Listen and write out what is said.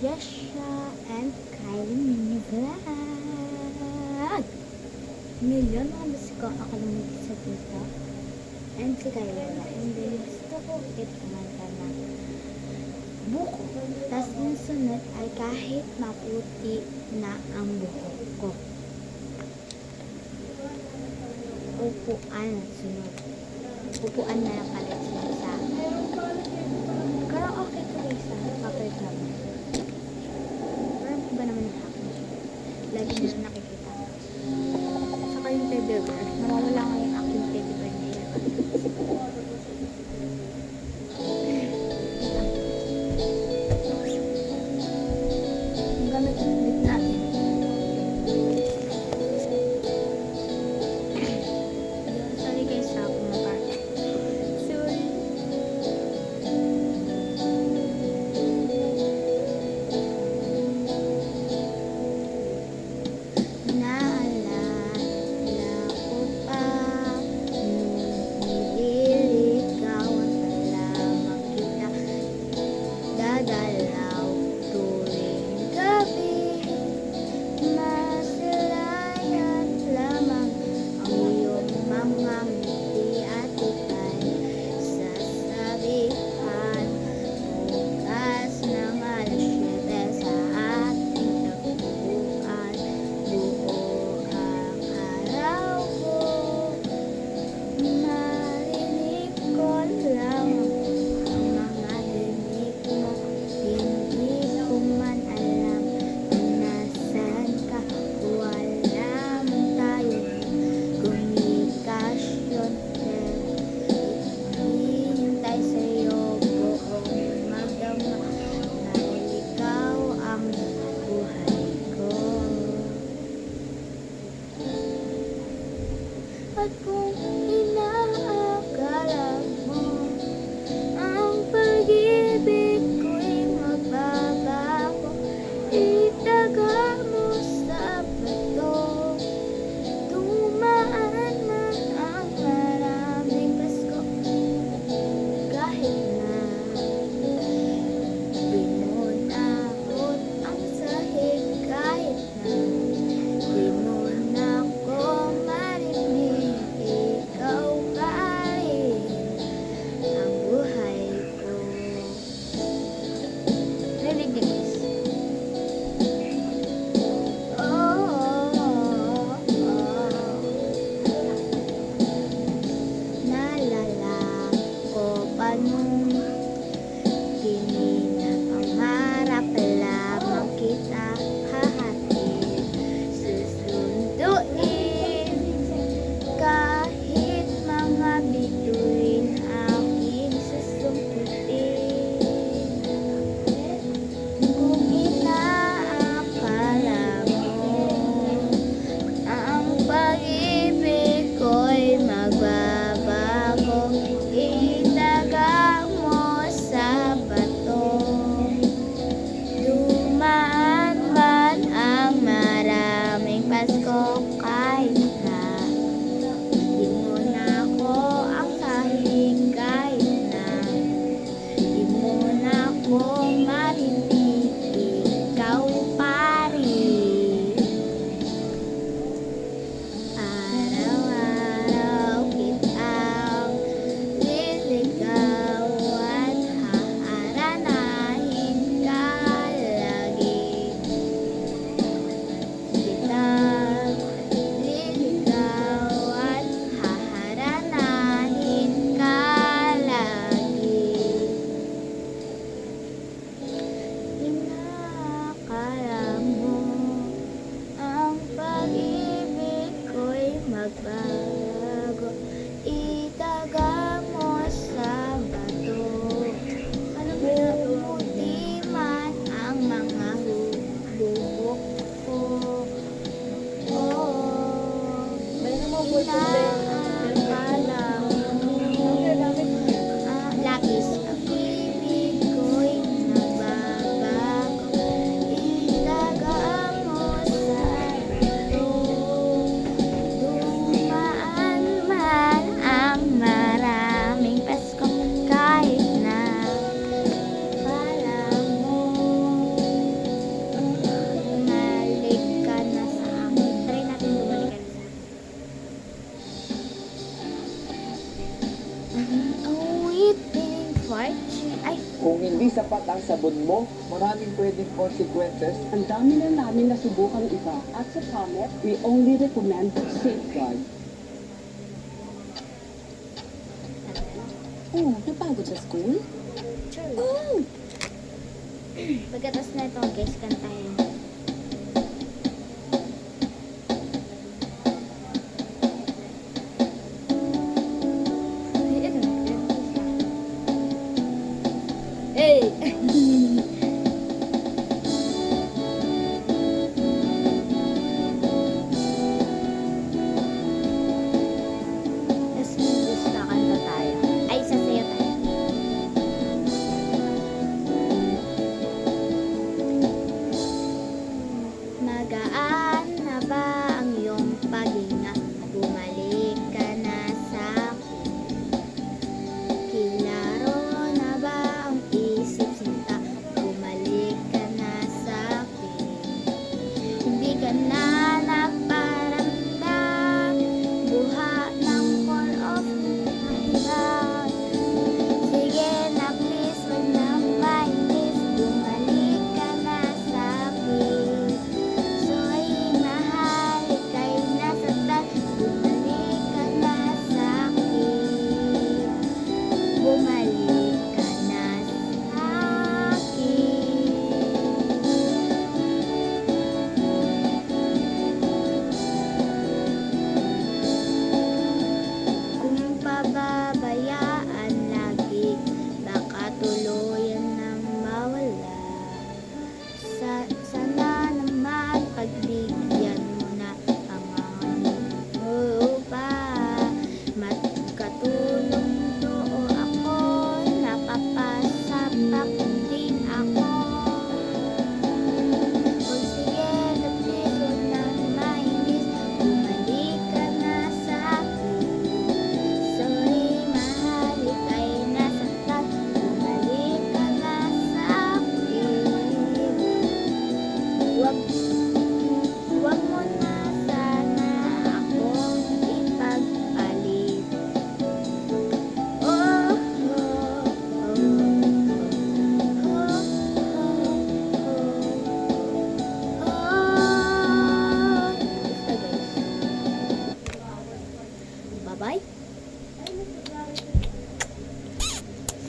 Yesha and Kylie Mini Vlog. Ngayon, ako lang sa dito. And si Kylie wala. And then, gusto ko kumanta na buko. Tapos yung sunod ay kahit maputi na ang buhok ko. Upuan at sunod. Upuan na lang pala sunod sa karaoke ko guys sa paper club. Parang iba naman yung akin. Lagi nyo nakikita. Saka yung teddy bear. Nawawala nga yung aking teddy bear na yun. Ang gamit ulit natin. Sorry guys sa akong makarte. Sorry. Naalala ko pa nung nililigawan ka lamang kita. Dadalaw tuwing gabi. Masalayan lamang ang iyong mga ngiti at ika'y sasabihan. Bukas ng alas 7 sa ating tagpuan. Buo ang araw ko. Marinig ko lamang ang mga dinig mo. Hindi ko man alam kung nasaan ka. Wala man tayong komunikasyon. Hihintay sa'yo buong magdama dahil ikaw ang buhay ko. At kung inaakala mo ang pag-ibig ko'y magbabago, itaga mo sa bato. Dumaan man ang maraming Pasko, kahit na binunahon ang sahig, kahit na di mo na ko marinig, ikaw pa rin ang buhay ko. Rinig din guys. Naalala ko pa nung pinapangarap lamang kita hahatid, susunduin kahit mga bituin aking susumputin. Kung inaakala mo ang pag-ibig ko'y magbabago, itaga mo fart? Ay, Kung hindi sapat ang sabon mo, maraming pwedeng consequences. Ang dami na namin nasubukang iba. At sa Comet, we only recommend Safeguard. Oh, napagod sa school? true. Oh! Pagkatapos na ito, guys, kantahin. Ay, ito na. Hey!